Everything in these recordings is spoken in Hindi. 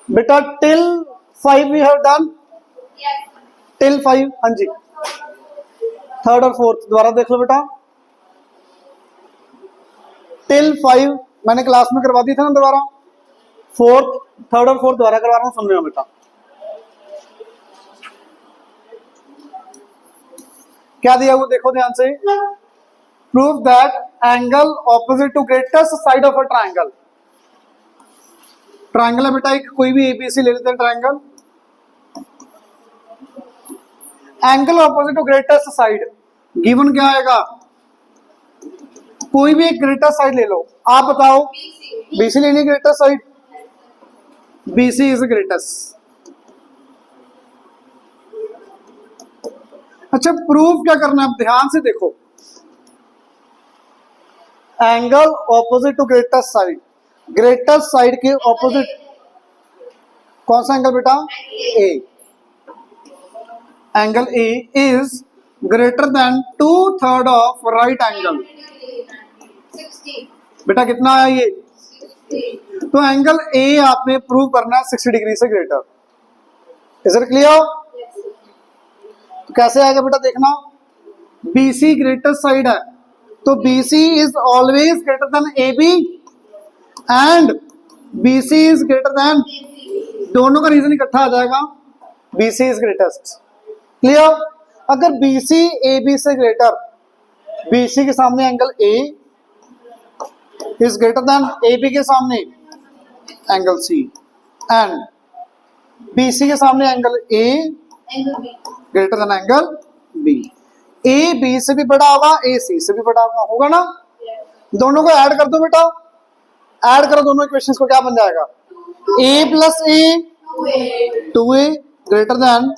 बेटा till 5 we have done, till 5, हाँ जी। थर्ड और फोर्थ दोबारा देख लो बेटा, टिल 5 मैंने क्लास में करवा दी था ना, दोबारा फोर्थ, थर्ड और फोर्थ दोबारा करवा रहा हूं, सुन रहे हो बेटा। क्या दिया हुआ देखो ध्यान से, prove that angle opposite to greatest side of a triangle. Triangle है बेटा एक, कोई भी एबीसी ले लेते हैं triangle, angle opposite to greatest side given क्या आएगा, कोई भी एक ग्रेटेस्ट साइड ले लो, आप बताओ। बीसी लेनी greatest side, BC is greatest. अच्छा प्रूफ क्या करना है, ध्यान से देखो, angle opposite to greatest side, greatest side के ऑपोजिट कौन सा एंगल बेटा, A, angle A is greater than 2/3 of right angle. बेटा कितना आया ये, तो एंगल ए आपने प्रूव करना है 60 डिग्री से ग्रेटर। Is it clear? तो कैसे आएगा बेटा, देखना, बीसी ग्रेटेस्ट साइड है, तो BC is always greater than A B and BC is greater than, दोनों का रीजन इकट्ठा आ जाएगा, बीसी इज ग्रेटेस्ट। क्लियर? अगर बीसी ए बी से ग्रेटर, बीसी के सामने angle A is greater than A B के सामने एंगल सी एंड बीसी के सामने angle A greater than angle B, A B से भी बड़ा होगा, ए सी से भी बड़ा होगा ना, दोनों को ऐड कर दो बेटा, ऐड करो दोनों इक्वेशंस को, क्या बन जाएगा, A plus A 2a greater than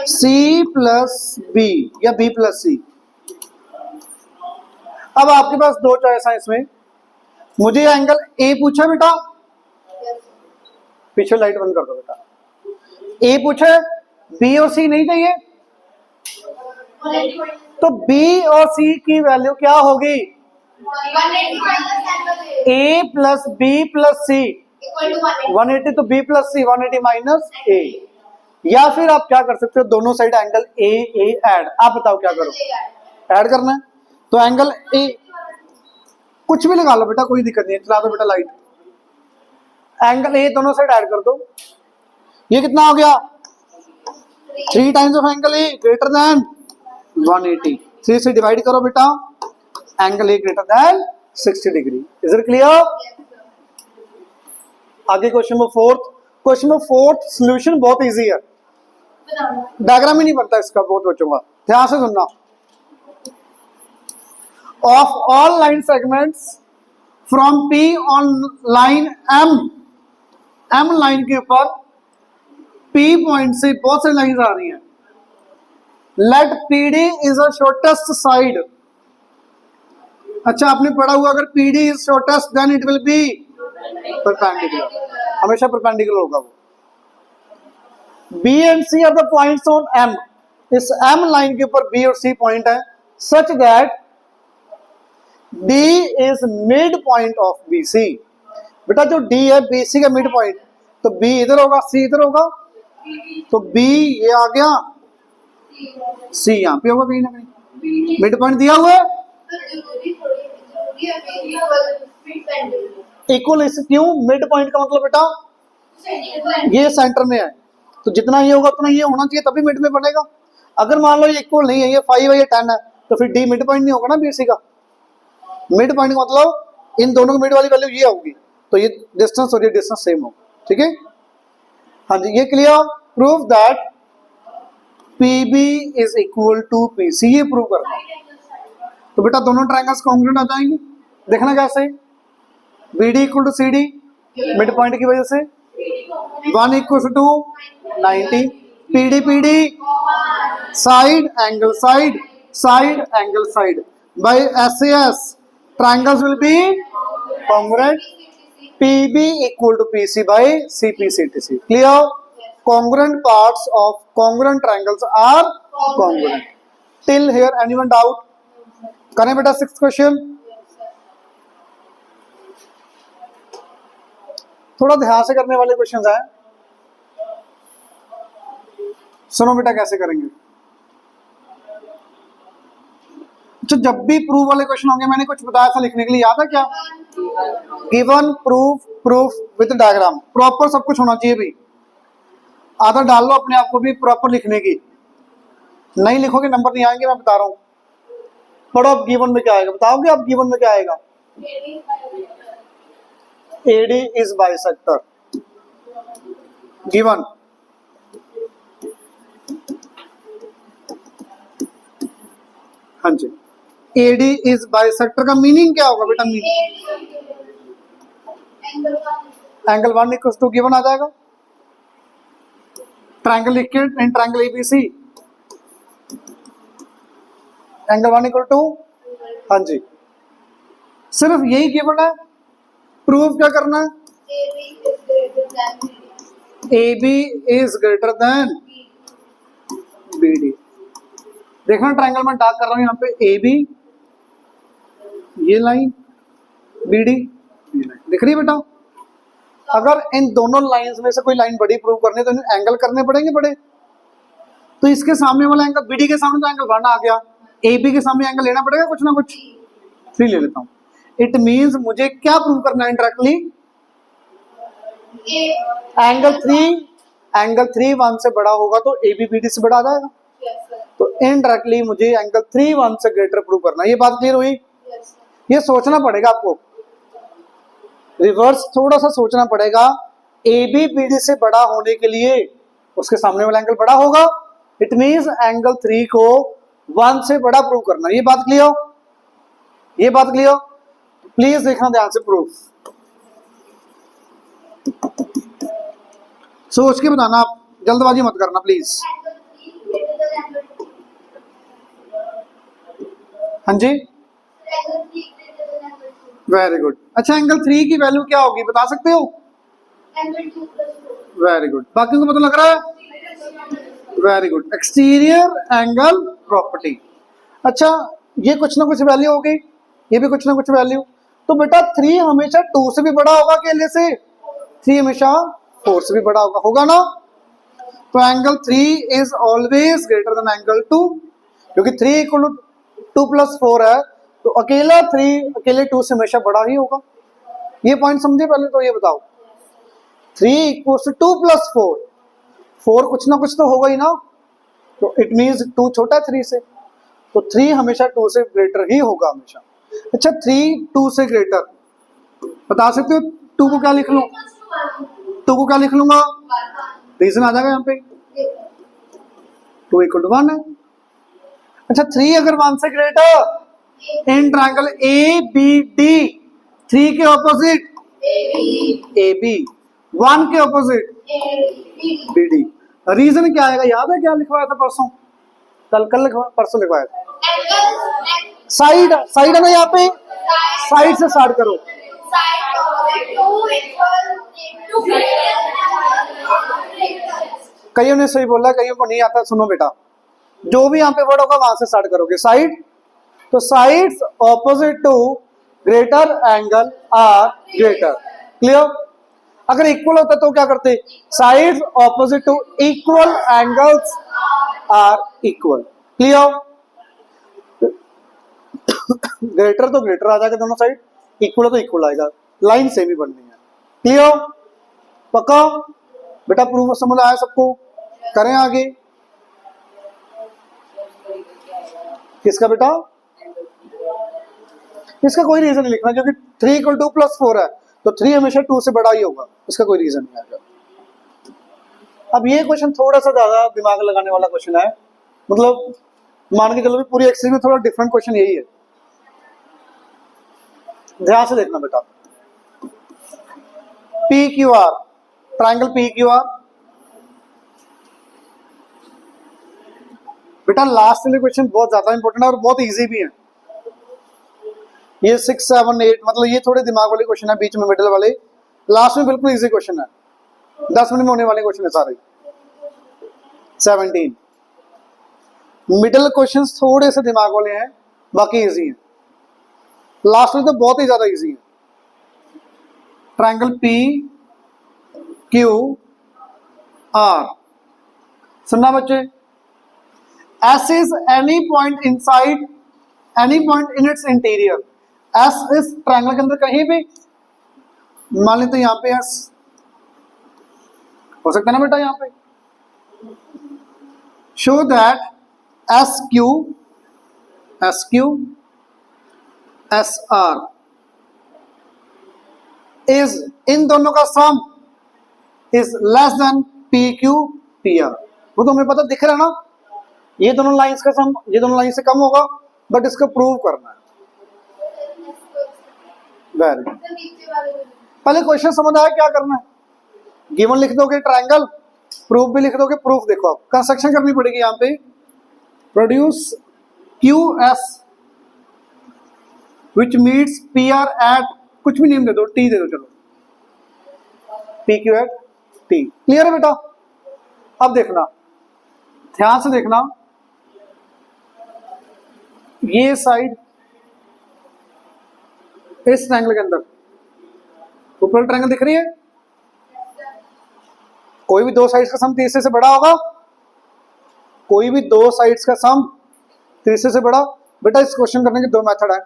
C plus B या बी प्लस सी। अब आपके पास दो चॉइस है इसमें, मुझे एंगल ए पूछा बेटा, पीछे लाइट बंद कर दो बेटा, ए पूछा, बी और सी नहीं चाहिए, तो बी और सी की वैल्यू क्या होगी, ए प्लस बी प्लस सी 180, तो बी प्लस सी 180 माइनस ए, या फिर आप क्या कर सकते हो, दोनों side angle A A add, आप बताओ क्या करो, ऐड करना है, तो एंगल ए कुछ भी लगा लो बेटा, कोई दिक्कत नहीं है, चला दो बेटा लाइट, एंगल ए दोनों साइड ऐड कर दो, ये कितना हो गया, 3 times of angle A greater than 180, 3 से डिवाइड करो बेटा, angle A greater than 60 degree. Is it clear? आगे question number fourth, question number fourth solution बहुत इजी है, डायग्राम ही नहीं बनता इसका, बहुत बच्चों का, ध्यान से सुनना। Of all line segments from P on line M, M line के ऊपर पी पॉइंट से बहुत सारी लाइंस आ रही हैं, let PD is a shortest side. अच्छा आपने पढ़ा हुआ, अगर PD is shortest then it will be perpendicular, हमेशा परपेंडिकुलर होगा वो। B and C are the points on M, इस एम लाइन के ऊपर बी और सी पॉइंट है, such that D is mid point of B C. बेटा जो डी है बी सी का मिड पॉइंट, तो बी इधर होगा, सी इधर होगा, तो बी ये आ गया, सी यहाँ पे होगा कहीं ना कहीं, मिड पॉइंट दिया हुआ है, इक्वल, क्यों, मिड पॉइंट का मतलब बेटा ये सेंटर में है, तो जितना ये होगा उतना ये होना चाहिए, तभी मिड में बनेगा। अगर मान लो ये इक्वल नहीं है, ये 5 है ये 10 है, तो फिर डी मिड पॉइंट नहीं होगा ना बीसी का, मिड पॉइंट का मतलब इन दोनों की मिड वाली वैल्यू ये होगी, तो ये डिस्टेंस और ये डिस्टेंस सेम होगा, ठीक है, हाँ जी, ये clear. Prove that PB is equal to PC, ये प्रूव करना है, तो बेटा दोनों ट्रायंगल्स कॉन्ग्रुएंट आ जाएंगे, देखना कैसे, BD equal to CD, mid point की वजह से 1 equal to 90, PD PD side angle side, side angle side, by SS triangles will be congruent, PB equal to PC by CPCTC. Clear? Congruent parts of congruent triangles are congruent. Till here, anyone doubt? करें बेटा 6th क्वेश्चन, थोड़ा ध्यान से करने वाले क्वेश्चंस हैं, सुनो बेटा कैसे करेंगे। तो जब भी प्रूफ वाले क्वेश्चन होंगे, मैंने कुछ बताया था लिखने के लिए, याद है क्या? Given, proof, proof with diagram, proper सब कुछ होना चाहिए भी। आदत डाल लो अपने आप को भी प्रॉपर लिखने की, नहीं लिखोगे नंबर नहीं आएंगे, मैं बता रहा हूँ। पढ़ो अब गिवन में क्या आएगा, बताओगे आप गिवन में क्या आएगा? AD is bisector given. हाँ जी, एडी इज बाइसेक्टर का मीनिंग क्या होगा बेटा? एंगल 1 इक्वल टू गिवन आ जाएगा। ट्रायंगल लिख के, in triangle ABC angle 1 equal to, हाँ जी, सिर्फ यही गिवन है। प्रूफ क्या करना है? AB is greater then BD। देखना ट्रायंगल में डार्क कर रहा हूं यहाँ पे, AB ये लाइन, BD ये लाइन, दिख रही है बेटा? अगर इन दोनों लाइंस में से कोई लाइन बड़ी प्रूव करनी है तो इन्हें एंगल करने पड़ेंगे बड़े। तो इसके सामने वाला एंगल, BD के सामने तो एंगल 1 आ गया, AB के सामने एंगल लेना पड़ेगा कुछ ना कुछ, 3 ले लेता हूं। इट मींस मुझे क्या प्रूव करना है इंडायरेक्टली? एंगल 3 1 से बड़ा होगा तो AB BD से बड़ा आ जाएगा। तो इनडायरेक्टली मुझे एंगल 3 1 से ग्रेटर प्रूव करना है। ये बात क्लियर हुई? ये सोचना पड़ेगा आपको, रिवर्स थोड़ा सा सोचना पड़ेगा। AB BD से बड़ा होने के लिए उसके सामने वाला एंगल बड़ा होगा, इट मींस एंगल 3 को 1 से बड़ा प्रूव करना। ये बात क्लियर? ये बात क्लियर? प्लीज देखना ध्यान से प्रूफ, सोच के बताना, आप जल्दबाजी मत करना प्लीज। हाँ जी, वेरी गुड। अच्छा, एंगल 3 की वैल्यू क्या होगी बता सकते हो? वेरी गुड, बाकी को पता लग रहा है? Very good, exterior angle property. अच्छा, ये कुछ ना कुछ वैल्यू होगी, ये भी कुछ ना कुछ वैल्यू। तो बेटा 3 हमेशा 2 से भी बड़ा होगा अकेले से, 3 हमेशा 4 से भी बड़ा होगा ना? तो angle 3 is always greater than angle 2, क्योंकि 3 इक्वल टू 2 प्लस 4 है, तो अकेला 3 अकेले 2 से हमेशा बड़ा ही होगा। ये पॉइंट समझे पहले? तो ये बताओ, 3 इक्वल टू 2 प्लस 4, 4 कुछ ना कुछ तो होगा ही ना, तो इट मीन्स 2 छोटा है 3 से, तो 3 हमेशा 2 से ग्रेटर ही होगा हमेशा। अच्छा, 3 2 से ग्रेटर बता सकते हो? 2 को क्या लिख लूं? 2 को क्या लिख लूंगा? रीजन आ जाएगा यहाँ पे, 2 इक्वल टू 1 है। अच्छा, 3 अगर 1 से ग्रेटर, इन ट्रायंगल ABD 3 के ऑपोजिट AB, 1 के ऑपोजिट BD। रीजन क्या आएगा? याद है क्या लिखवाया था परसों? कल लिखवाया, परसों लिखवाया था। साइड, साइड है ना यहाँ पे, साइड से स्टार्ट करो। कईयों ने सही बोला, कईयों को नहीं आता। सुनो बेटा, जो भी यहाँ पे वर्ड होगा वहां से स्टार्ट करोगे। साइड, तो sides opposite to greater angle are greater. Clear? अगर इक्वल होता तो क्या करते? Sides opposite to equal angles are equal. Clear? Greater तो ग्रेटर आ जाएगा दोनों साइड, इक्वल तो इक्वल आएगा, लाइन सेम ही बननी है। क्लियर? पक्का बेटा? प्रूफ समझ आया सबको? करें आगे? किसका बेटा? इसका कोई रीजन नहीं लिखना, क्योंकि 3 इक्वल 2 प्लस 4 है, तो 3 हमेशा 2 से बड़ा ही होगा, इसका कोई रीजन नहीं आएगा। अब ये क्वेश्चन थोड़ा सा ज्यादा दिमाग लगाने वाला क्वेश्चन है, मतलब मान के चलो भी पूरी एक्सरसाइज में थोड़ा डिफरेंट क्वेश्चन यही है। ध्यान से देखना बेटा, PQR, ट्रायंगल PQR। बेटा लास्ट वाले क्वेश्चन बहुत ज्यादा इंपॉर्टेंट है और बहुत इजी भी है। ये 6 7 8 मतलब ये थोड़े दिमाग वाले क्वेश्चन है, बीच में मिडिल वाले, लास्ट में बिल्कुल इजी क्वेश्चन है, 10 मिनट में होने वाले क्वेश्चन है सारे। 17 मिडिल क्वेश्चंस थोड़े से दिमाग वाले हैं, बाकी इजी हैं, लास्ट में तो बहुत ही ज्यादा इजी है। ट्रायंगल PQR सुनना बच्चे, S is any point inside any point in its interior. S इस ट्रायंगल के अंदर कहीं भी, मान लेते यहाँ पे एस हो सकता है ना बेटा, यहाँ पे show that S Q S R is, इन दोनों का sum is less than P Q P R. वो तो हमें पता दिख रहा है ना, ये दोनों लाइंस का सम ये दोनों लाइन से कम होगा, बट इसको प्रूव करना है। वेरी गुड, पहले क्वेश्चन समझ आया क्या करना है। गिवन लिख दोगे ट्रायंगल, प्रूफ भी लिख दोगे। प्रूफ देखो, आप कंस्ट्रक्शन करनी पड़ेगी यहाँ पे। Produce Q S which meets P R at, कुछ भी नेम दे दो, टी दे दो, चलो P Q at T. Clear है बेटा? अब देखना, ध्यान से देखना, ये साइड इस ट्रायंगल के अंदर ऊपर ट्रायंगल दिख रही है, कोई भी दो साइड्स का सम तीसरे से बड़ा होगा, कोई भी दो साइड्स का सम तीसरे से बड़ा। बेटा इस क्वेश्चन करने के दो मेथड है,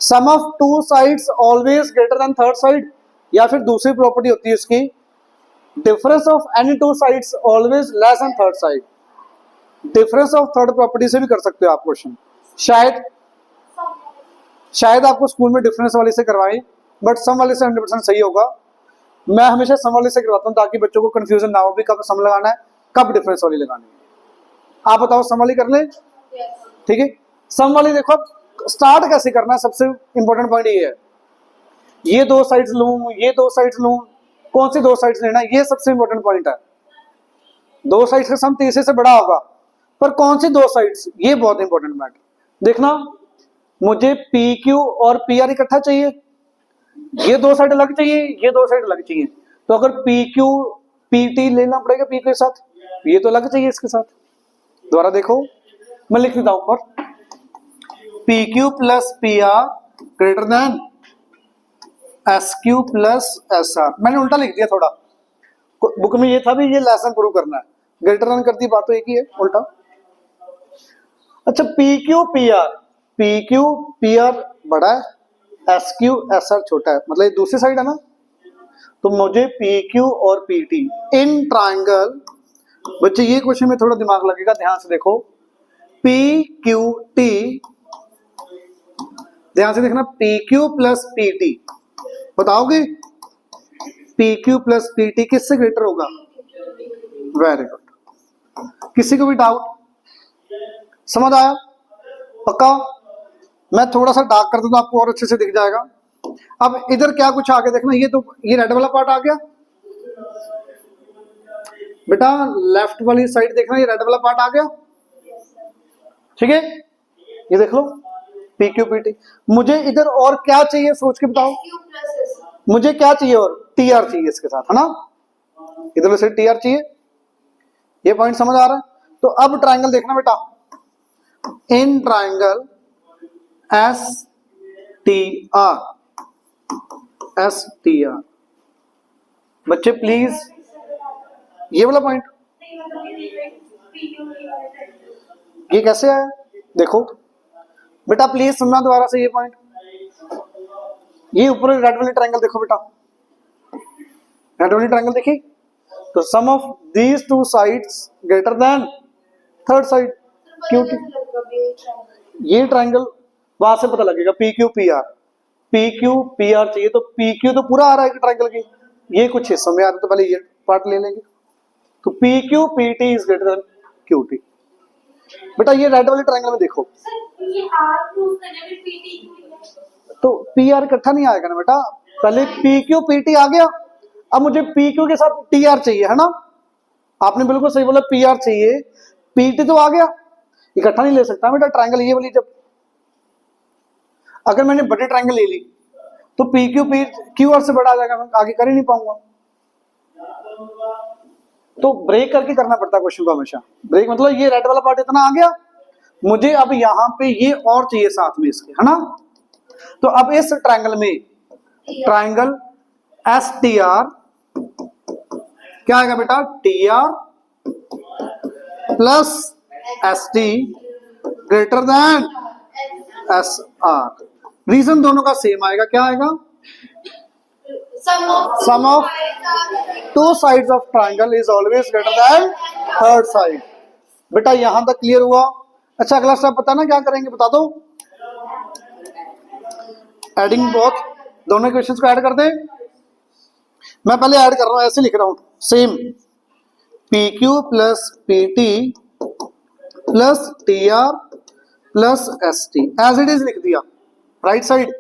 sum of two sides always greater than third side, या फिर दूसरी प्रॉपर्टी होती है इसकी, difference of any two sides always less than third side. Difference of third property से भी कर सकते हो आप क्वेश्चन। शायद आपको स्कूल में डिफरेंस वाले से करवाएं, बट सम वाले से 100% सही होगा। मैं हमेशा सम वाले से करवाता हूँ ताकि बच्चों को कंफ्यूजन ना हो भी कब सम लगाना है, कब डिफरेंस वाली लगानी है। आप बताओ, सम वाली कर ले, ठीक है। सम वाली देखो स्टार्ट कैसे करना है, सबसे इंपॉर्टेंट पॉइंट ये है। ये दो साइड्स लूं, ये दो साइड्स लूं, कौन सी दो साइड्स लेना है, ये सबसे इंपॉर्टेंट पॉइंट है। दो साइड्स का सम तीसरे से बड़ा होगा, पर कौन सी दो साइड्स, ये बहुत इंपॉर्टेंट मैटर। देखना, मुझे पी क्यू और पी आर इकट्ठा चाहिए, ये दो साइड अलग चाहिए, ये दो साइड अलग चाहिए। तो अगर पी क्यू पी टी लेना पड़ेगा पी के साथ, ये तो अलग चाहिए इसके साथ। दोबारा देखो, मैं लिख देता हूं ऊपर, P Q plus P R greater than S Q plus S are. मैंने उल्टा लिख दिया थोड़ा, बुक में ये था भी, ये लेसन प्रूव करना है, ग्रेटर देन करती बात तो एक ही है, उल्टा। अच्छा, पी क्यू पी आर बड़ा है, एस क्यू एस आर छोटा है, मतलब ये दूसरी साइड है ना। तो मुझे पी क्यू और पी टी इन ट्राइंगल, बच्चे ये क्वेश्चन में थोड़ा दिमाग लगेगा, ध्यान से देखो। पी क्यू टी, ध्यान से देखना, P Q plus P T, बताओगे P Q plus P T किससे ग्रेटर होगा? Very good. किसी को भी डाउट? समझ आया? पक्का? मैं थोड़ा सा डार्क कर दूं तो आपको और अच्छे से दिख जाएगा। अब इधर क्या कुछ आगे देखना, ये तो ये रेड वाला पार्ट आ गया बेटा, लेफ्ट वाली साइड देखना, ये रेड वाला पार्ट आ गया, ठीक है। ये देख लो, पी क्यू पी टी। मुझे इधर और क्या चाहिए, सोच के बताओ, मुझे क्या चाहिए? और टी आर चाहिए इसके साथ, है ना। इधर से टी आर चाहिए, ये पॉइंट समझ आ रहा है? तो अब ट्राइंगल देखना बेटा, in triangle S T R, बच्चे प्लीज ये वाला पॉइंट, ये कैसे आया देखो बेटा, प्लीज सुनना दोबारा से ये पॉइंट। ये ऊपर रेड वाली ट्रायंगल देखो बेटा, रेड वाली ट्रायंगल देखी, तो sum of these two sides greater than third side, क्योंकि ये ट्रायंगल वहां से पता लगेगा पी क्यू पी आर चाहिए, तो पी क्यू तो पूरा आ रहा है ट्रायंगल की, ये कुछ हिस्सों में आ रहा है, तो पहले ये पार्ट ले लेंगे। तो P Q P T is greater then Q T. बेटा ये रेड वाली ट्रायंगल में देखो, ये आर प्रूव करने में पीटी तो पी आर इकट्ठा नहीं आएगा ना बेटा, पहले पी क्यू पी टी आ गया, अब मुझे पी क्यू के साथ टी आर चाहिए, है ना। आपने बिल्कुल सही बोला, पी आर चाहिए, पी टी तो आ गया, इकट्ठा नहीं ले सकता बेटा ट्रायंगल ये वाली। जब अगर मैंने बड़ी ट्रायंगल ले ली तो पी क्यू आर से बड़ा आ जाएगा, मैं आगे कर ही नहीं पाऊंगा। तो ब्रेक करके करना पड़ता है क्वेश्चन को हमेशा। ब्रेक मतलब ये रेड वाला पार्ट इतना आ गया, मुझे अब यहां पे ये और चाहिए साथ में इसके, है ना। तो अब इस ट्रायंगल में ट्रायंगल एस टी आर क्या आएगा बेटा, T R plus S T greater than S R. Reason दोनों का सेम आएगा, क्या आएगा? Sum of two sides of triangle is always greater than third side. बेटा यहां तक क्लियर हुआ? अच्छा अगला स्टेप बताना क्या करेंगे, बता दो। एडिंग बोथ, दोनों इक्वेशंस को ऐड कर दे। मैं पहले ऐड कर रहा हूं, ऐसे लिख रहा हूं, same P Q plus P T plus T R plus S T as it is लिख दिया। Right side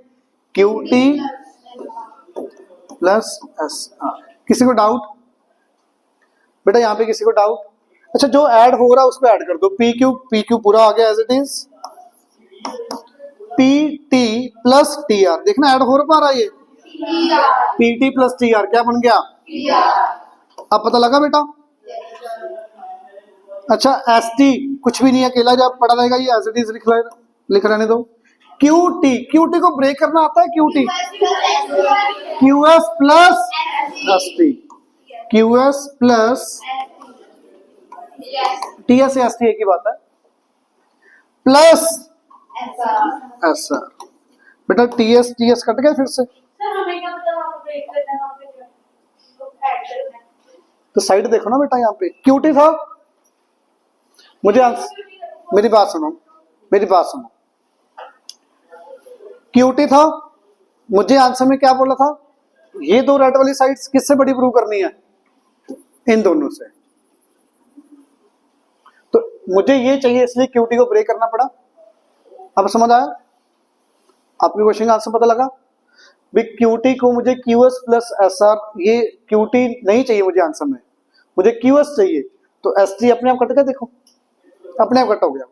Q T plus S R. किसी को डाउट? बेटा यहां पे किसी को डाउट? अच्छा जो ऐड हो रहा है उसको ऐड कर दो। पी क्यू पूरा आ गया as it is, P T plus T R, देखना ऐड हो पा रहा है ये, P T plus T R क्या बन गया? अब पता लगा बेटा? अच्छा एस टी कुछ भी नहीं है, अकेला जब पढ़ा रहेगा ये एज इट इज लिख रहने दो। क्यू टी को ब्रेक करना आता है? Q T Q S plus S T, Q S plus T S S T एक ही बात है, प्लस एस आर। बेटा टी एस कट गया फिर से, सर हमें क्या पता वहां पे ब्रेक करना है, वहां पे ऐड करना है। तो साइड देखो ना बेटा, यहाँ पे क्यूटी था। मुझे आंसर, मेरी बात सुनो, क्यूटी था। मुझे आंसर में क्या बोला था? ये दो रेड वाली साइड्स किससे बड़ी प्रूव करनी है? इन दोनों से। तो मुझे ये चाहिए इसलिए क्यूटी को ब्रेक करना पड़ा। अब समझ आया? आपके क्वेश्चन का आंसर पता लगा? भी क्यूटी को मुझे क्यूएस प्लस एस आर, ये क्यूटी नहीं चाहिए मुझे आंसर में, मुझे क्यूएस चाहिए। तो एस टी अपने आप कट गया, देखो अपने आप कट हो गया,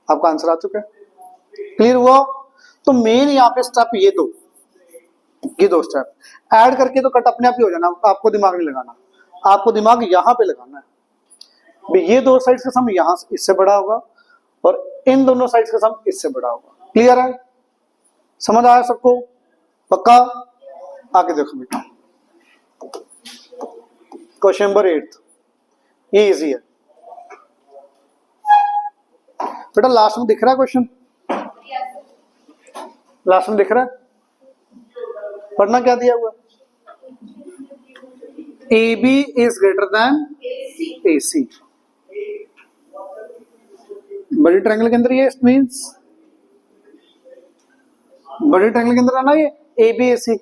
आपका आंसर आ चुका है। क्लियर हुआ? तो मेन यहाँ पे स्टेप ये दो स्टेप ऐड करके तो कट अपने आप ही हो जाना, आपको दिमाग नहीं लगाना, आपको दिमाग यहाँ पे लगाना है। भी ये दो साइड्स का सम यहाँ इससे बड़ा होगा और इन दोनों साइड्स का सम इससे बड़ा होगा। क्लियर है? समझ आया सबको? पक्का? आगे देखो बेटा, क्वेश्चन नंबर 8, ये इजी है बेटा। लास्ट में दिख रहा है क्वेश्चन, लास्ट में दिख रहा है, पढ़ना क्या दिया हुआ? A B is greater than A C. बड़ी ट्रायंगल के अंदर ये मींस बड़े ट्रायंगल के अंदर है ना ये ए बी ए सी।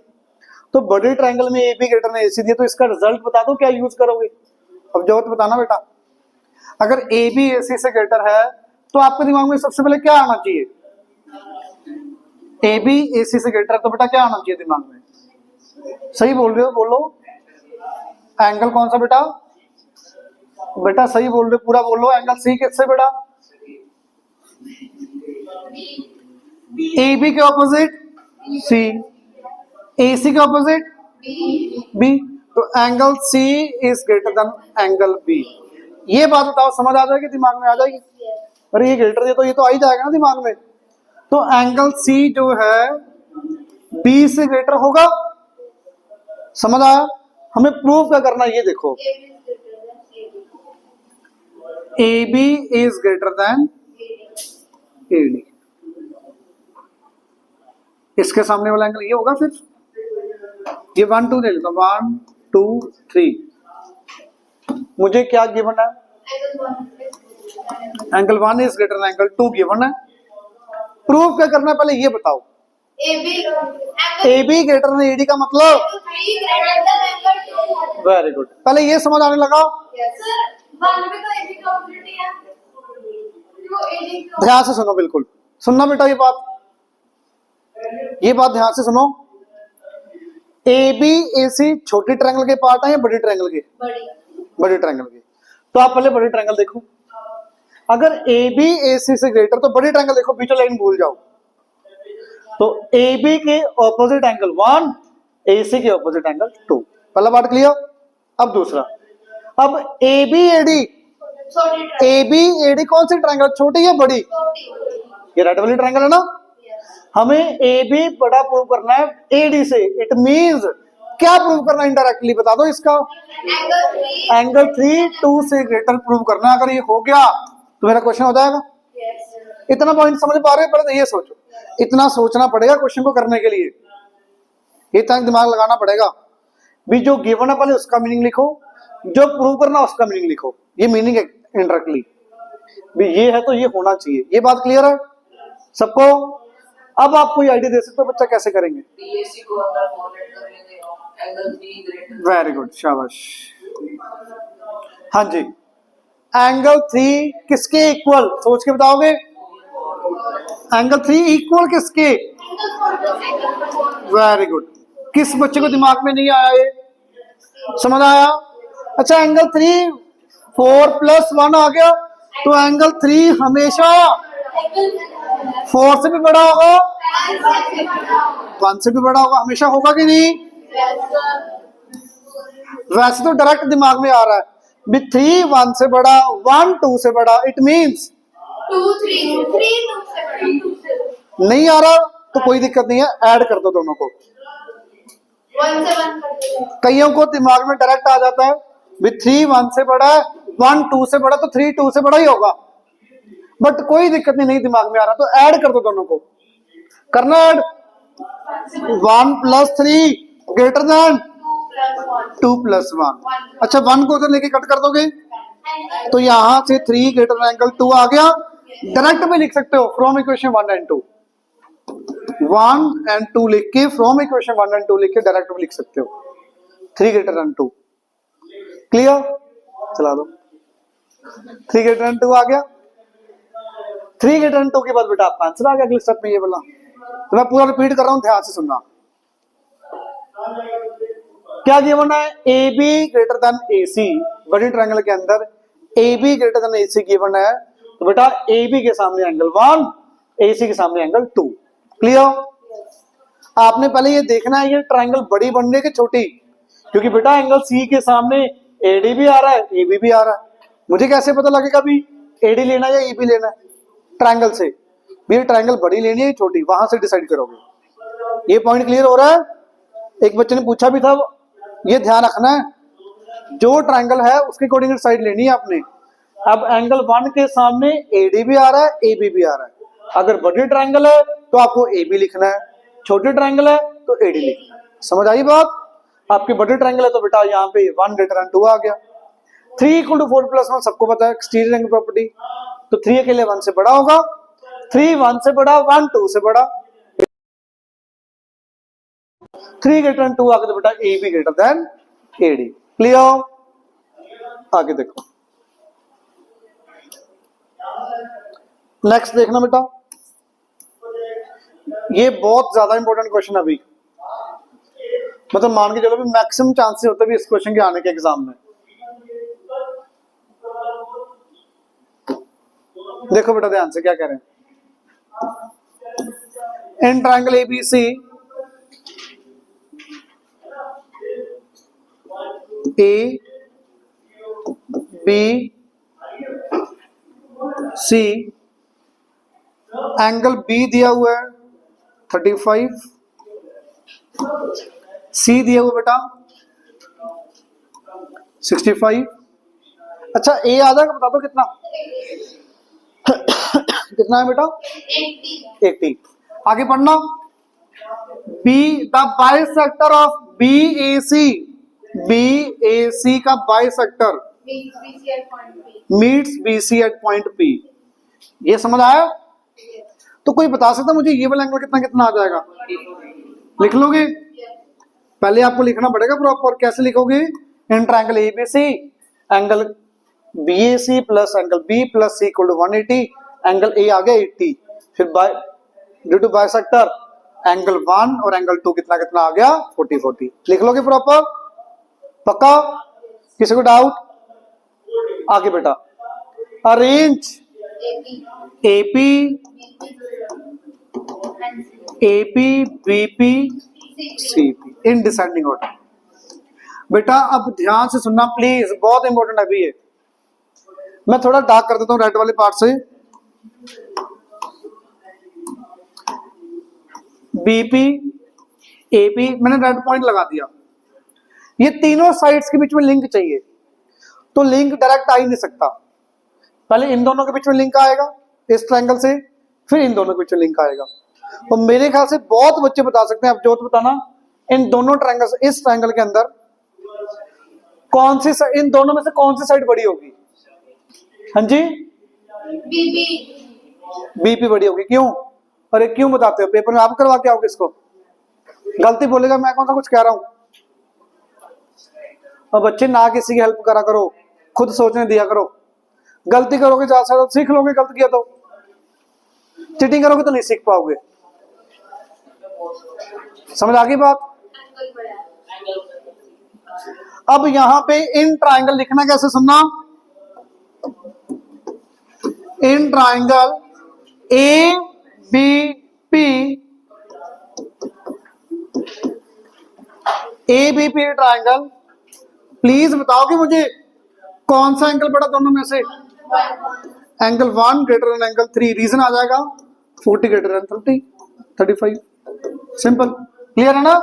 तो बड़े ट्रायंगल में ए बी ग्रेटर देन ए सी दिए, तो इसका रिजल्ट बता दो क्या यूज करोगे? अब जरूरत बताना बेटा। अगर ए बी ए सी से ग्रेटर है तो आपके दिमाग में सबसे पहले क्या आना चाहिए? ए बी ए सी से ग्रेटर है तो बेटा क्या आना चाहिए दिमाग में? सही बोल रहे हो, बोलो। एंगल कौन सा बेटा? बेटा सही बोल रहे हो, पूरा बोलो। एंगल सी किससे बेटा? ए बी के ऑपोजिट सी, ए सी के ऑपोजिट बी, तो angle C is greater than angle B. ये बात बताओ, समझ आ जाएगी, दिमाग में आ जाएगी? अरे ये ग्रेटर है तो ये तो आ ही जाएगा ना दिमाग में। तो एंगल सी जो है बी से ग्रेटर होगा। समझ आया? हमें प्रूव क्या करना है, ये देखो, A B is greater than A D. इसके सामने वाला एंगल ये होगा। फिर ये 1 2 ले लेता हूं, 1 2 3। मुझे क्या गिवन है? Angle 1 is greater than angle 2 given है। प्रूफ क्या करना है पहले ये बताओ। ए B greater than A D का मतलब? वेरी गुड, पहले ये समझ आने लगा। ध्यान से सुनो, बिल्कुल सुनना बेटा, ये बात ध्यान से सुनो। ए बी ए सी छोटी ट्रायंगल के पार्ट है या बड़ी ट्रायंगल के? बड़ी ट्रायंगल के। तो आप पहले बड़ी ट्रायंगल देखो। अगर ए बी ए सी से ग्रेटर तो बड़ी ट्रायंगल देखो, बीचों लाइन भूल जाओ। तो ए बी के ऑपोजिट एंगल 1, ए सी के ऑपोजिट एंगल 2। पहला पार्ट क्लियर। अब दूसरा, अब ए बी ए डी कौन सी ट्रायंगल, छोटी या बड़ी? ये रेड वाली ट्रायंगल है ना। हमें ए बी बड़ा प्रूव करना है ए डी से। इट मींस क्या प्रूव करना इनडायरेक्टली बता दो इसका। एंगल 3 2 से ग्रेटर प्रूव करना। अगर ये हो गया तो मेरा क्वेश्चन हो जाएगा। इतना पॉइंट समझ पा रहे हो? पहले तो ये सोचो, इतना सोचना पड़ेगा क्वेश्चन को करने के लिए, इतना दिमाग लगाना पड़ेगा। भी जो गिवन है पहले उसका मीनिंग लिखो, जो प्रूव करना उसका मीनिंग लिखो। ये मीनिंग है इनडायरेक्टली, भी ये है तो ये होना चाहिए। ये बात क्लियर है सबको? अब आप कोई आइडिया दे सकते हो बच्चा कैसे करेंगे? बीएससी को अंदर फॉर्मेट कर लेंगे, एंगल 3 ग्रेटर। वेरी गुड, शाबाश। हाँ जी, एंगल 3 किसके इक्वल? सोच के बताओगे। एंगल 3 इक्वल किसके? Very good. किस बच्चे को दिमाग में नहीं आया ये? समझ आया? अच्छा, एंगल 3 4 + 1 आ गया, तो एंगल 3 हमेशा 4 से भी बड़ा होगा, 1 से भी बड़ा होगा, हमेशा होगा कि नहीं? वैसे तो डायरेक्ट दिमाग में आ रहा है भी 3 1 से बड़ा, 1 2 से बड़ा, इट मींस 2 3 3 2 से बड़ा, 2 से नहीं आ रहा तो कोई दिक्कत नहीं है, ऐड कर दो दोनों को। 1 से 1 कर दो। कईयों को दिमाग में डायरेक्ट आ जाता है भी 3 1 से बड़ा है, 1 2 से बड़ा, तो 3 2 से बड़ा ही होगा। बट कोई दिक्कत नहीं दिमाग में आ रहा तो ऐड कर दो दोनों को। करना ऐड। 1 + 3 greater than 2 + 1। अच्छा, 1 को उधर लेके कट कर दोगे तो यहां से 3 ग्रेटर देन एंगल 2 आ गया। डायरेक्ट में लिख सकते हो फ्रॉम इक्वेशन 1 एंड 2, 1 एंड 2 लिख के, फ्रॉम इक्वेशन 1 एंड 2 लिख के डायरेक्ट में लिख सकते हो 3 ग्रेटर देन 2। क्लियर? चला दो। 3 ग्रेटर देन 2 आ गया। 3 ग्रेटर देन 2 के बाद बेटा आपका आंसर आ गया अगले स्टेप में। ये बोला तो मैं पूरा रिपीट कर रहा हूं, ध्यान से सुनना। क्या गिवन है? A B greater than A C. बड़ी ट्रायंगल के अंदर A B greater than A C given है, तो बेटा ए बी के सामने एंगल 1, ए सी के सामने एंगल 2। क्लियर? आपने पहले ये देखना है ये ट्रायंगल बड़ी बनने की छोटी, क्योंकि बेटा एंगल सी के सामने एडी भी आ रहा है, ए बी भी आ रहा है। मुझे कैसे पता लगेगा भी एडी लेना है या ए बी लेना है? ट्रायंगल से भी ये ट्रायंगल बड़ी लेनी है छोटी, वहां से डिसाइड करोगे। ये पॉइंट क्लियर हो रहा है? एक बच्चे ने पूछा भी था, ये ध्यान रखना है, जो ट्रायंगल है उसके कोऑर्डिनेट साइड लेनी है आपने। अब एंगल 1 के सामने एडी भी आ रहा है, ए बी भी आ रहा है। अगर बड़ी ट्रायंगल है तो आपको ए बी लिखना है, छोटी ट्रायंगल है तो एडी लिखना है। समझ आई बात? आपकी बड़ी ट्रायंगल है तो बेटा यहाँ पे 1 ग्रेटर देन 2 आ गया। 3 = 4 + 1 सबको पता है एक्सटीरियर एंगल प्रॉपर्टी, तो 3 अकेले 1 से बड़ा होगा, 3 1 से बड़ा, 1 2 से बड़ा, 3 ग्रेटर देन 2 आगे तो बेटा A B greater than AD. Clear? आगे देखो, नेक्स्ट देखना बेटा, ये बहुत ज्यादा इंपॉर्टेंट क्वेश्चन है अभी, मतलब मान के चलो भी मैक्सिमम चांसेस होते भी इस क्वेश्चन के आने के एग्जाम में। देखो बेटा ध्यान से क्या कह रहे हैं। In triangle ABC A B C, angle B दिया हुआ है 35, सी दिया हुआ बेटा 65। अच्छा, ए आधा का बता दो कितना कितना है बेटा? 80। आगे पढ़ना, be the bisector of B A C का bisector meets B C at point P. ये समझ आया? तो कोई बता सकता मुझे ये वाला एंगल कितना कितना आ जाएगा? लिख लोगे? पहले आपको लिखना पड़ेगा प्रॉपर। कैसे लिखोगे? In triangle ABC angle BAC plus angle B plus C equal to 180, angle A आ गया 80, फिर by due to bisector angle 1 और एंगल 2 कितना कितना आ गया? 40 40। लिख लोगे प्रॉपर? पक्का? किसी को डाउट? आगे बेटा, arrange AP BP CP in descending order. बेटा अब ध्यान से सुनना प्लीज, बहुत इंपॉर्टेंट है अभी ये। मैं थोड़ा डार्क कर देता हूं रेड वाले पार्ट से। बीपी एपी मैंने रेड पॉइंट लगा दिया, ये तीनों साइड्स के बीच में लिंक चाहिए, तो लिंक डायरेक्ट आ ही नहीं सकता। पहले इन दोनों के बीच में लिंक आएगा इस ट्रायंगल से, फिर इन दोनों के बीच में लिंक आएगा। तो मेरे ख्याल से बहुत बच्चे बता सकते हैं, अब जोत बताना इन दोनों ट्रायंगल्स, इस ट्रायंगल के अंदर कौन सी इन दोनों में से कौन सी साइड बड़ी होगी? हाँ जी, बीपी बड़ी होगी। क्यों? अरे क्यों बताते हो? पेपर में आप करवा के आओगे इसको, गलती बोलेगा मैं कौन सा कुछ कह रहा हूं। और बच्चे ना किसी की हेल्प करा करो, खुद सोचने दिया करो। गलती करोगे ज्यादा से ज्यादा सीख लोगे, गलत किया तो चीटिंग करोगे तो नहीं सीख पाओगे। समझ आ गई बात? अब यहां पे इन ट्रायंगल लिखना कैसे, सुनना। In triangle A B P, A B P triangle, please बताओगे मुझे कौन सा एंगल बड़ा दोनों में से? Angle 1 greater than angle 3। Reason आ जाएगा 40 ग्रेटर देन 30, 35। सिंपल, क्लियर है ना?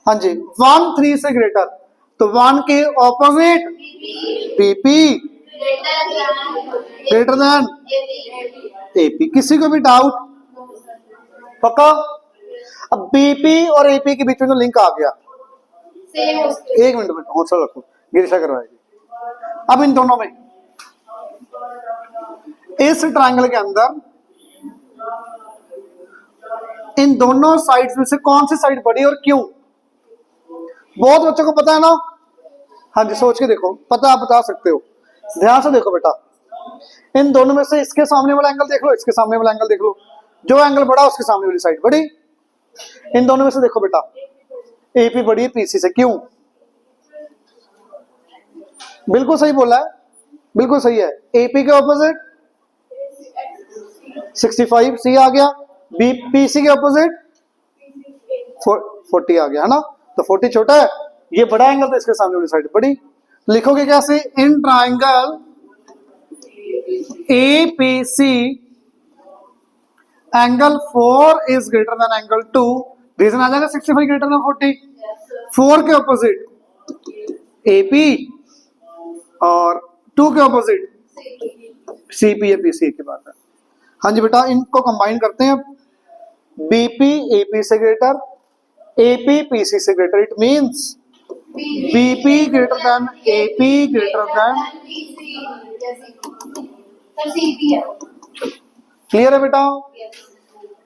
हाँ जी, 1 3 से ग्रेटर, तो 1 के opposite BP greater than AP. किसी को भी डाउट? पक्का? अब बीपी और एपी के बीच में तो लिंक आ गया। एक मिनट हौसला रखो, गिरिशा करवाएगी। अब इन दोनों में, इस ट्रायंगल के अंदर इन दोनों साइड्स में से कौन सी साइड बड़ी और क्यों? बहुत बच्चों को पता है ना? हाँ जी, सोच के देखो, पता आप बता सकते हो। ध्यान से देखो बेटा, इन दोनों में से इसके सामने वाला एंगल देख लो, इसके सामने वाला एंगल देख लो, जो एंगल बड़ा उसके सामने वाली साइड बड़ी। इन दोनों में से देखो बेटा, एपी बड़ी है पीसी से, क्यों? बिल्कुल सही बोला है, बिल्कुल सही है। एपी के ऑपोजिट 65 सी आ गया, बी पीसी के ऑपोजिट 40 आ गया, है ना? तो 40 छोटा है, ये बड़ा एंगल, तो इसके सामने वाली साइड बड़ी। लिखोगे कैसे? In triangle APC angle 4 is greater than angle 2। Reason आ जाएगा 65 ग्रेटर देन 40। 4 के ऑपोजिट एपी और 2 के ऑपोजिट सीपी या पीसी की बात है। हाँ जी बेटा, इनको कंबाइन करते हैं। बीपी एपी से ग्रेटर, एपी पीसी से greater, it means BP greater than AP greater than. Clear है बेटा?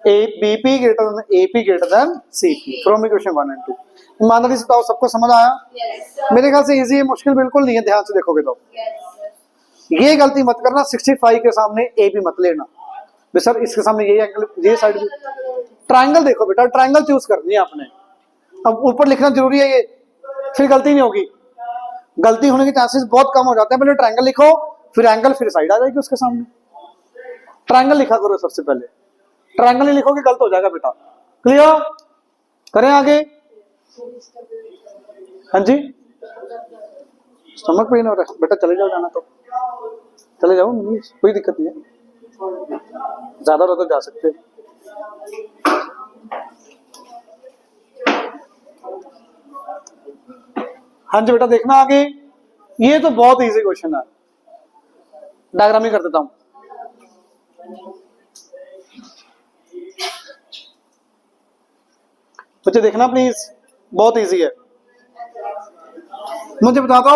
BP greater than AP greater than CP from equation 1 and 2। ईमानदारी से बताओ, सबको समझ आया? मेरे ख्याल से इजी है, मुश्किल बिल्कुल नहीं है। ध्यान से देखोगे तो ये गलती मत करना, 65 के सामने ए भी मत लेना। सर इसके सामने ये एंगल, ये साइड भी। ट्रायंगल देखो बेटा, ट्रायंगल चूज करनी है आपने। अब ऊपर लिखना जरूरी है ये, फिर गलती नहीं होगी। गलती होने के चांसेस बहुत कम हो जाते हैं। पहले ट्रायंगल लिखो, फिर एंगल, फिर साइड आ जाएगी उसके सामने। ट्रायंगल लिखा करो सबसे पहले, ट्रायंगल नहीं लिखोगे गलत हो जाएगा बेटा। क्लियर? करें आगे? हाँ जी, स्टमक पेन हो रहा है बेटा, चले जाओ, जाना तो चले जाओ, नहीं कोई दिक्कत नहीं है, ज्यादा हो तो जा सकते हैं। हाँ जी बेटा, देखना आगे, ये तो बहुत इजी क्वेश्चन है। डायग्राम ही कर देता हूं। बच्चे देखना प्लीज, बहुत इजी है। मुझे बता दो,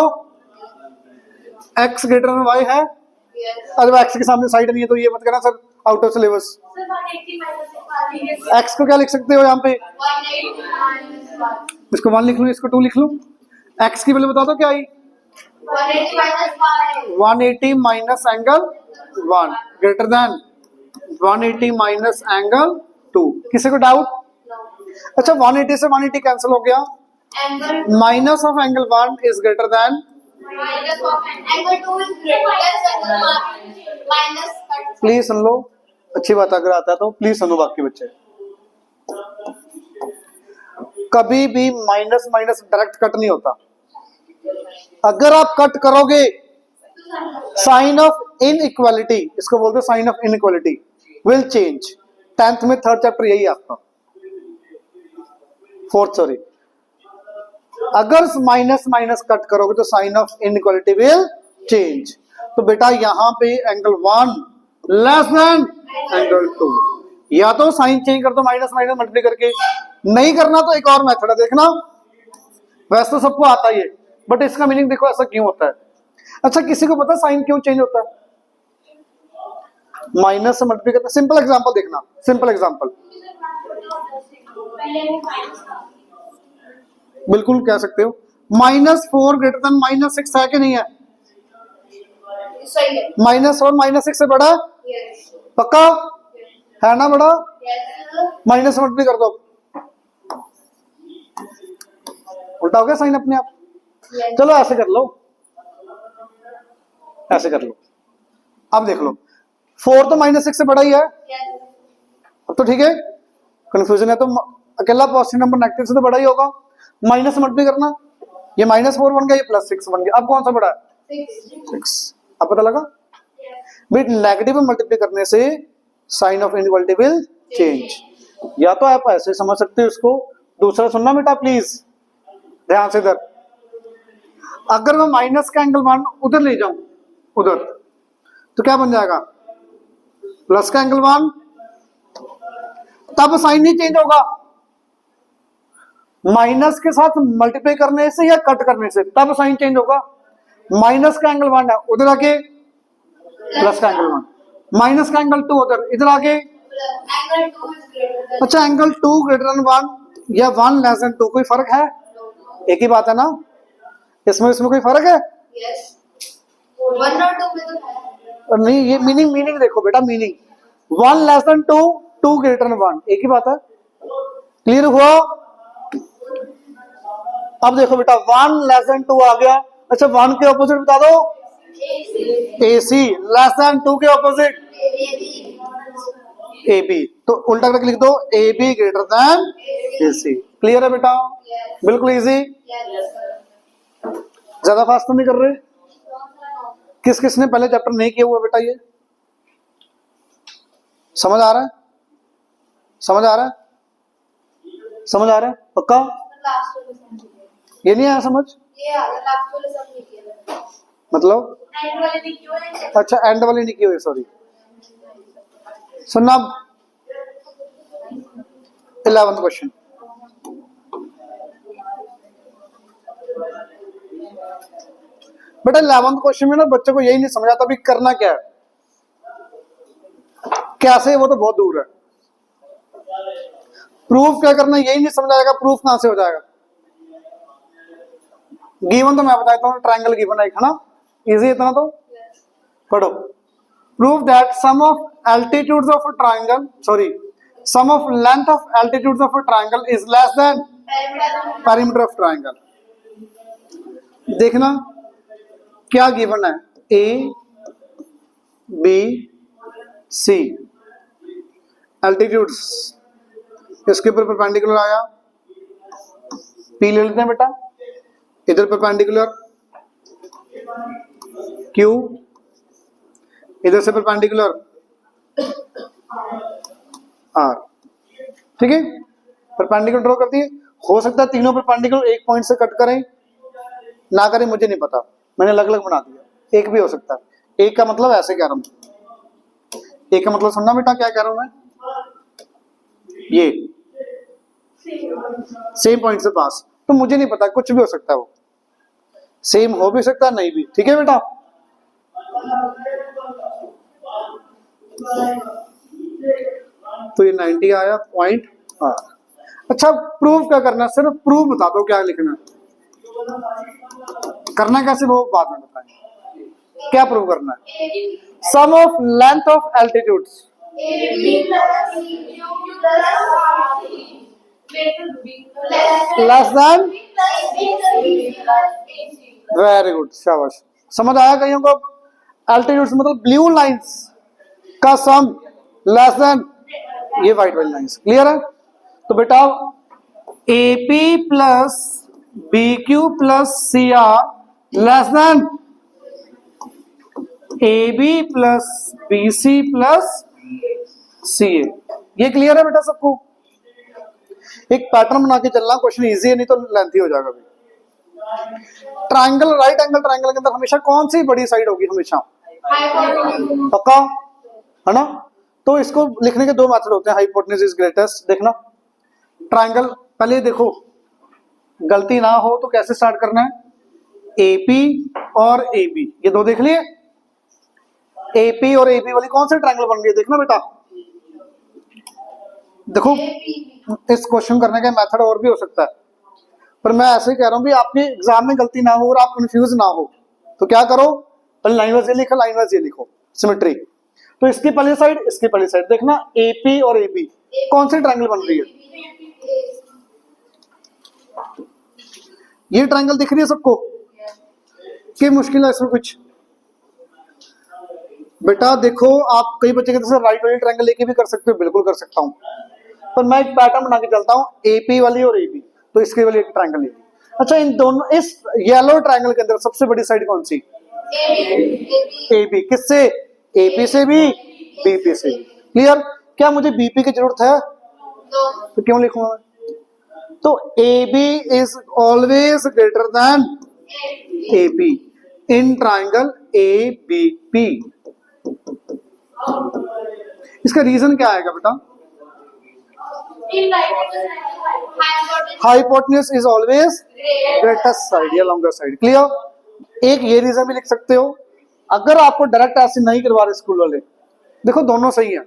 x ग्रेटर देन y है, अगर x के सामने साइड नहीं है तो ये मत कहना sir out of syllabus. x को क्या लिख सकते हो यहाँ पे? इसको 1 लिख लूं, इसको 2 लिख लूं। x की वैल्यू बता दो क्या आई? 180 minus angle 1 greater than 180 minus angle 2। किसी को डाउट? अच्छा, 180 से 180 कैंसिल हो गया, minus of angle 1 is greater than please सुन लो, अच्छी बात अगर आता है तो प्लीज सुनो बाकी बच्चे। कभी भी माइनस माइनस डायरेक्ट कट नहीं होता। अगर आप कट करोगे, साइन ऑफ इनइक्वालिटी, इसको बोलते हैं sign of inequality, will change. 10th में 3rd चैप्टर यही है आपका, 4th सॉरी। अगर माइनस माइनस कट करोगे तो sign of inequality will change. तो बेटा यहाँ पे एंगल 1 लेस देन एंगल 2, या तो साइन चेंज कर दो माइनस माइनस मल्टीप्लाई करके, नहीं करना तो एक और मेथड है देखना, वैसे तो सबको आता ही है बट इसका मीनिंग देखो ऐसा क्यों होता है। अच्छा किसी को पता साइन क्यों चेंज होता है? माइनस से मल्टीप्लाई करते, सिंपल एग्जांपल देखना, सिंपल एग्जांपल बिल्कुल कह सकते हो, -4 ग्रेटर देन -6 है कि नहीं है? सही है। -4 -6 से बड़ा है? यस पक्का है ना बड़ा? यस माइनस मल्टीप्लाई कर दो, उल्टा हो गया साइन अपने आप। चलो ऐसे कर लो, ऐसे कर लो, अब देख लो 4 तो -6 से बड़ा ही है, अब तो ठीक है, कंफ्यूजन है तो अकेला पॉजिटिव नंबर नेगेटिव से तो बड़ा ही होगा, माइनस मल्टीप्लाई करना, ये -4 बन गया, ये +6 बन गया, अब कौन सा बड़ा है? 6। अब पता लगा बेट नेगेटिव में मल्टीप्लाई करने से sign of inequality will change. या तो आप ऐसे समझ सकते हो इसको, दूसरा सुनना बेटा प्लीज ध्यान से इधर, अगर मैं माइनस का एंगल 1 उधर ले जाऊं उधर तो क्या बन जाएगा? प्लस का एंगल 1, तब साइन नहीं चेंज होगा, माइनस के साथ मल्टीप्लाई करने से या कट करने से तब साइन चेंज होगा। माइनस का एंगल 1 है उधर आके प्लस का एंगल 1, माइनस का एंगल 2 उधर, इधर आके एंगल 2 इज ग्रेटर देन अच्छा एंगल 2 ग्रेटर देन 1 या 1 लेस देन 2, कोई फर्क है? एक ही बात है ना, इसमें कोई फर्क है? यस 1 और 2 में तो है। और नहीं, ये मीनिंग देखो बेटा, meaning 1 less than 2, 2 greater than 1, एक ही बात है, क्लियर हुआ? अब देखो बेटा 1 लेस देन 2 आ गया, अच्छा 1 के ऑपोजिट बता दो, AC लेस देन 2 के ऑपोजिट AB, तो उल्टा करके लिख दो AB greater than AC, clear है बेटा? बिल्कुल इजी, ज्यादा फास्ट तो नहीं कर रहे? किस किसने पहले चैप्टर नहीं किया हुआ बेटा, ये समझ आ रहा है? समझ आ रहा है? समझ आ रहा है पक्का? लास्ट वाले सम ये नहीं आया समझ? ये आ गया, लास्ट वाले सम नहीं किया मतलब एंड वाले नहीं क्यों है? अच्छा एंड वाली नहीं की हुई, सॉरी सुनना। 11th क्वेश्चन, बेटा 11th क्वेश्चन में ना बच्चे को यही नहीं समझ आता अभी करना क्या है, कैसे, वो तो बहुत दूर है, प्रूफ क्या करना यही नहीं समझ आएगा, प्रूफ कहां से हो जाएगा? गिवन तो मैं बताता हूँ, ट्रायंगल गिवन है ना, इजी इतना तो पढ़ो। Prove that sum of altitudes of a triangle, sorry sum of length of altitudes of a triangle is less than perimeter of triangle. देखना क्या गिवन है, A B C एल्टीट्यूड्स, इसके ऊपर परपेंडिकुलर आया, P ले लेते हैं बेटा, इधर परपेंडिकुलर Q, इधर से परपेंडिकुलर R, ठीक है, परपेंडिकुलर ड्रॉ कर दिए। हो सकता है तीनों परपेंडिकुलर एक पॉइंट से कट करें ना करें मुझे नहीं पता, मैंने अलग अलग बना दिया, एक भी हो सकता है। एक का मतलब ऐसे कह रहा हूं, एक का मतलब सुनना बेटा क्या कह रहा हूं मैं, ये सेम पॉइंट से पास, तो मुझे नहीं पता, कुछ भी हो सकता है, वो सेम हो भी सकता है नहीं भी, ठीक है बेटा? तो ये 90 आया पॉइंट। हाँ अच्छा प्रूफ क्या करना है, सिर्फ प्रूफ बता दो क्या लिखना है, करना कैसे वो बाद में बताएंगे, क्या प्रूव करना है? Sum of length of altitudes less than, very good शाबाश, समझ आया कईयों को? एल्टीट्यूड्स मतलब ब्लू लाइंस का सम लेस देन ये व्हाइट वाली लाइंस, क्लियर है? तो बेटा AP plus BQ plus CR less than AB plus BC plus CA, ये क्लियर है बेटा सबको? एक पैटर्न बना के चलना, क्वेश्चन इजी है नहीं तो लेंथी हो जाएगा भी। ट्राइंगल, राइट एंगल ट्राइंगल के अंदर हमेशा कौन सी बड़ी साइड होगी? हमेशा हाइपोटेन्यूज। पक्का है ना? तो इसको लिखने के दो मेथड होते हैं, हाइपोटेन्यूज इज ग्रेटेस्ट। देखना ट्राइंगल, पहले देखो गलती ना हो तो कैसे स्टार्ट करना है, एपी और एबी, ये दो देख लिए। एपी और एबी वाली कौन सी ट्राइंगल बन रही है? देखना बेटा, देखो इस क्वेश्चन करने का मेथड और भी हो सकता है, पर मैं ऐसे ही कह रहा हूं भी आपके एग्जाम में गलती ना हो और आप कंफ्यूज ना हो, तो क्या करो, पहले लाइन वाइज ये लिखो, लाइन वाइज ये लिखो, सिमेट्री। तो इसकी पहली साइड, इसकी पहली साइड, देखना एपी और एबी कौन सी ट्राइंगल बन रही है? ये ट्राइंगल दिख रही है सबको? क्या मुश्किल है इसमें कुछ? बेटा देखो, आप कई बच्चे कहते हैं राइट वाली ट्राइंगल लेके भी कर सकते हो, बिल्कुल कर सकता हूं, पर मैं एक पैटर्न बना के चलता हूं, एपी वाली और एबी, तो इसके वाली एक ट्राइंगल लेगी। अच्छा, इन दोनों, इस येलो ट्राइंगल के अंदर सबसे बड़ी साइड कौन सी? एबी। किससे? एपी से भी, बीपी से भी। क्लियर? क्या मुझे बीपी की जरूरत है? तो क्यों लिखूंगा मैं? तो AB is always greater then AP in triangle ABP। इसका रीजन क्या आएगा बेटा? Hypotenuse is always greatest side या लॉन्गर साइड। क्लियर? एक ये रीजन भी लिख सकते हो। अगर आपको डायरेक्ट ऐसे नहीं करवा रहे स्कूल वाले, देखो दोनों सही है,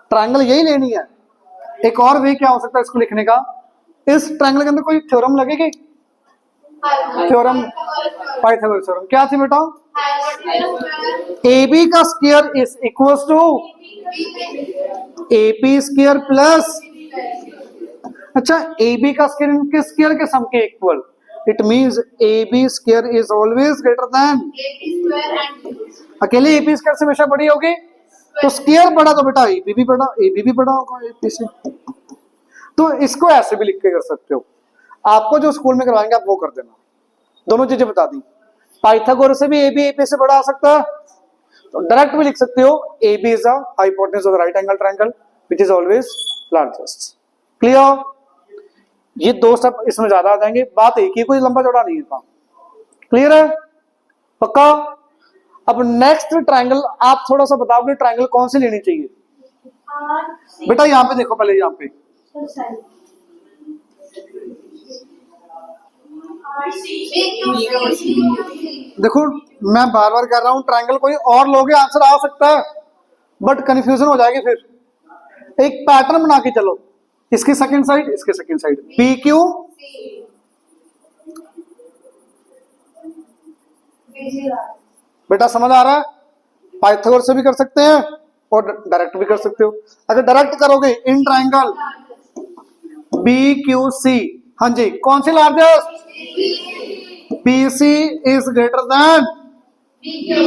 ट्राइंगल यही लेनी है। एक और वे क्या हो सकता है इसको लिखने का, इस ट्राइंगल के अंदर कोई थ्योरम लगेगी? Theorem, Pythagoras theorem. क्या थी बेटा? AB का square is equals to AP square plus, अच्छा AB का स्क्वायर इनके स्क्वायर के सम के इक्वल, it means AB square is always greater than, अकेले AP स्क्वायर से हमेशा बड़ी होगी, तो स्क्वायर बड़ा तो बेटा AB भी बड़ा, AB भी बड़ा होगा AP से। तो इसको ऐसे भी लिख के कर सकते हो, आपको जो स्कूल में करवाएंगे आप वो कर देना। दोनों चीजें बता दी, पाइथागोरस से भी AB AP से बड़ा आ सकता है, तो डायरेक्ट भी लिख सकते हो AB is the hypotenuse of the right angle triangle which is always largest. Clear? ये दो स्टेप इसमें ज्यादा आ जाएंगे, बात एक ही, कोई लंबा चौड़ा नहीं है। क्लियर है? पक्का? अब नेक्स्ट ट्रायंगल आप थोड़ा सा बताओ कि ट्रायंगल कौन सी लेनी चाहिए? बेटा यहाँ पे देखो, पहले यहाँ पे देखो, मैं बार बार कह रहा हूं ट्रायंगल कोई और लोगे आंसर आ सकता है, बट कंफ्यूजन हो जाएगी। फिर एक पैटर्न बना के चलो, इसकी सेकंड साइड, इसके सेकंड साइड, पी क्यू, बेटा समझ आ रहा है? पाइथागोरस से भी कर सकते हैं और डायरेक्ट भी कर सकते हो। अगर डायरेक्ट करोगे इन ट्रायंगल BQC, हाँ जी, कौन सी largest? BC is greater than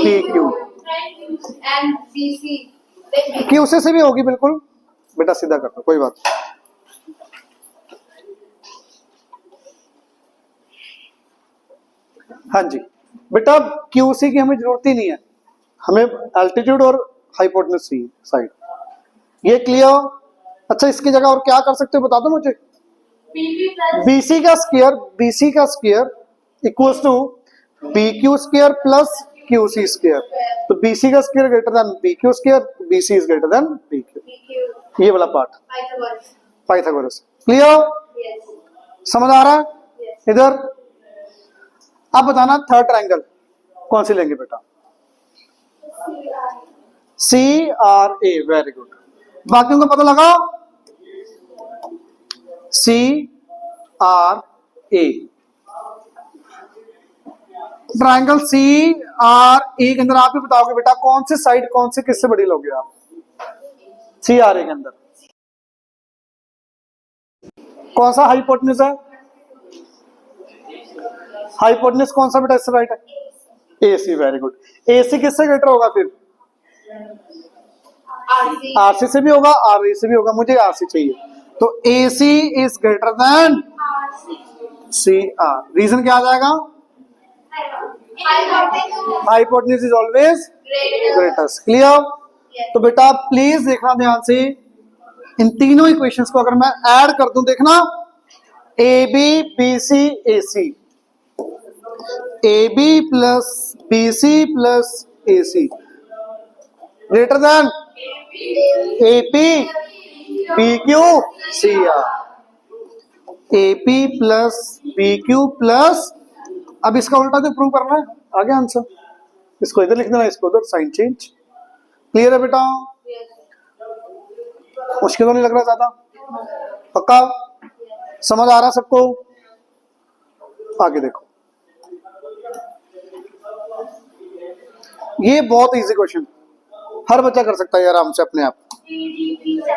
PQ। QC से भी होगी बिल्कुल, बेटा सीधा कर दो, कोई बात नहीं। हाँ जी बेटा, QC की हमें जरूरत ही नहीं है, हमें एल्टीट्यूड और हाइपोटेन्यूज चाहिए साइड। ये क्लियर? अच्छा, इसकी जगह और क्या कर सकते हो बता दो मुझे। BC का square equals to BQ square plus QC square, तो BC का square greater than BQ square, BC is greater than BQ। ये वाला पार्ट पाइथागोरस। क्लियर? समझ आ रहा है? इधर अब बताना थर्ड ट्रायंगल कौन सी लेंगे बेटा? CRA, very good. बाकियों को पता लगाओ, CRA ट्रायंगल CRA के अंदर आप भी बताओगे बेटा कौन सी साइड कौन सी किससे बड़ी लोगे आप? CRA के अंदर कौन सा हाइपोटेन्यूज है? हाइपोटेन्यूज कौन सा बेटा इससे राइट है? AC, very good. AC किससे ग्रेटर होगा फिर? RC से भी होगा, RA से भी होगा, मुझे RC चाहिए, तो AC is greater than CR। Reason क्या आ जाएगा? Hypotenuse is always greatest. Clear? तो बेटा प्लीज देखना ध्यान से, इन तीनों इक्वेशंस को अगर मैं ऐड कर दूं, देखना AB BC AC, A B plus B C plus A C greater than A P B Q C R. A P plus B Q plus, अब इसका उल्टा तो प्रूव करना है, आ गया आंसर। इसको इधर लिख देना, इसको उधर, साइन चेंज। क्लियर है बेटा? मुश्किल तो नहीं लग रहा ज्यादा? पक्का समझ आ रहा सबको? आगे देखो, ये बहुत इजी क्वेश्चन, हर बच्चा कर सकता है आराम से अपने आप,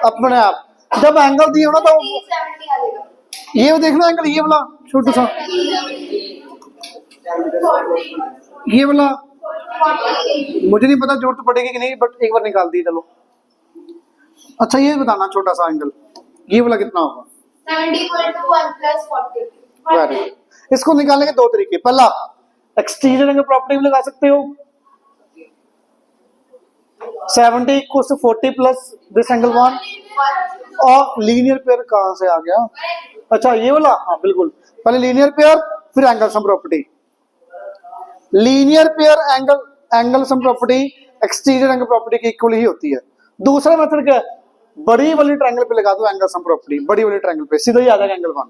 अपने आप। जब एंगल दिए हो ना तो ये देखना एंगल, ये वाला छोटा सा, ये वाला मुझे नहीं पता जरूरत पड़ेगी कि नहीं, बट एक बार निकाल दी चलो। अच्छा ये बताना छोटा सा एंगल, ये वाला कितना होगा? 70 इसको निकालने के दो तरीके, पहला एक्सटीरियर एंगल प्रॉपर्टी भी लगा सकते हो, 70 equal to 40 plus this angle 1, और लीनियर पेयर कहां से आ गया? अच्छा ये वाला, हाँ बिल्कुल, पहले लीनियर पेयर फिर angle sum property. Linear pair angle sum property exterior angle property की इक्वल ही होती है। दूसरा मेथड क्या है? बड़ी वाली ट्रायंगल पे लगा दो एंगल सम प्रॉपर्टी, बड़ी वाली ट्रायंगल पे सीधा ही आ जाएगा एंगल 1।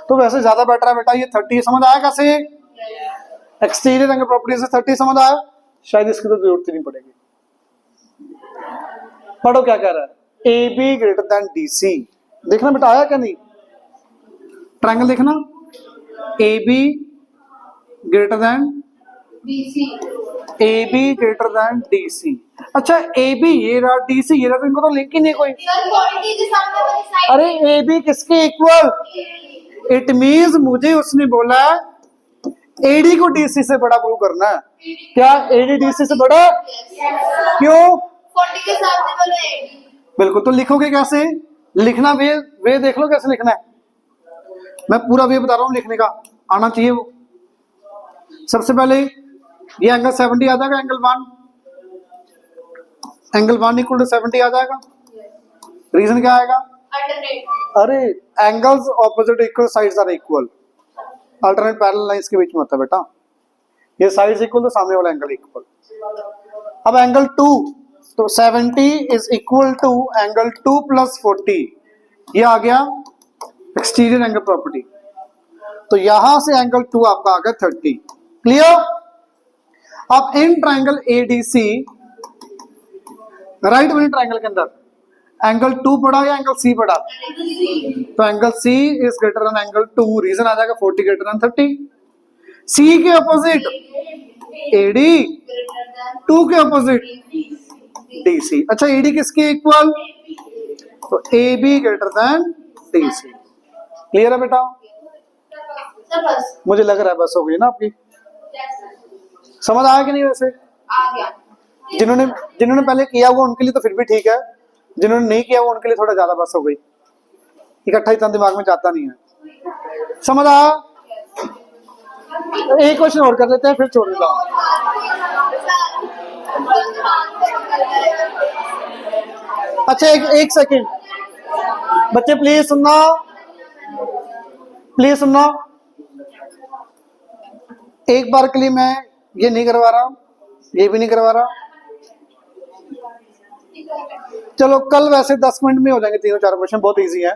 तो वैसे ज्यादा बेटर है बेटा ये 30, समझ आया कैसे? एक्सटीरियर एंगल प्रॉपर्टी से 30 समझ आया? शायद इसकी तो जरूरत ही नहीं पड़ेगी। पढ़ो क्या कह रहा है, A B greater than D C. देखना बेटा आया क्या नहीं? ट्रायंगल देखना, A B greater than A B greater than D C. अच्छा ए बी ये रहा, डी सी ये रहा, तो इनको तो लिंक ही नहीं कोई। अरे ए बी किसके इक्वल? इट मींस मुझे उसने बोला एडी को डीसी से बड़ा प्रूव करना है। क्या एडी डीसी से बड़ा? क्यों? 40 के साथ में बोलो 80। बिल्कुल, तो लिखोगे कैसे? लिखना वे देख लो कैसे लिखना है, मैं पूरा वे बता रहा हूँ लिखने का, आना चाहिए वो। सबसे पहले ये एंगल 70 आ जाएगा, एंगल 1 इक्वल टू 70 आ जाएगा। रीजन क्या आएगा? अरे angles opposite equal, sides are equal, alternate parallel lines के बीच में होता है बेटा। ये साइड्स इक्वल तो सामने वाला एंगल इक्वल। अब एंगल 2, तो 70 is equal to angle 2 plus 40, ये आ गया एक्सटीरियर एंगल प्रॉपर्टी। तो यहां से एंगल 2 आपका आ गया 30। क्लियर? अब इन ट्रायंगल एडीसी, राइट वाले ट्रायंगल के अंदर एंगल 2 पड़ा या एंगल सी पड़ा? तो angle C is greater than angle 2, reason आ जाएगा 40 ग्रेटर देन 30। सी के अपोजिट एडी, 2 के अपोजिट डीसी। अच्छा एडी किसके इक्वल? तो ए B greater then DC. Clear है बेटा? मुझे लग रहा है बस हो गई ना आपकी, समझ आया कि नहीं? वैसे जिन्होंने पहले किया हुआ उनके लिए तो फिर भी ठीक है, जिन्होंने नहीं किया हुआ उनके लिए थोड़ा ज्यादा बस हो गई, इकट्ठा इतना दिमाग में जाता नहीं है। समझ आया? एक क्वेश्चन और कर लेते हैं फिर छोड़ देता हूं। अच्छा एक सेकेंड बच्चे, प्लीज सुनना, प्लीज सुनना। एक बार के लिए मैं ये नहीं करवा रहा, ये भी नहीं करवा रहा। चलो कल वैसे 10 मिनट में हो जाएंगे तीनों 4 क्वेश्चन, बहुत इजी है।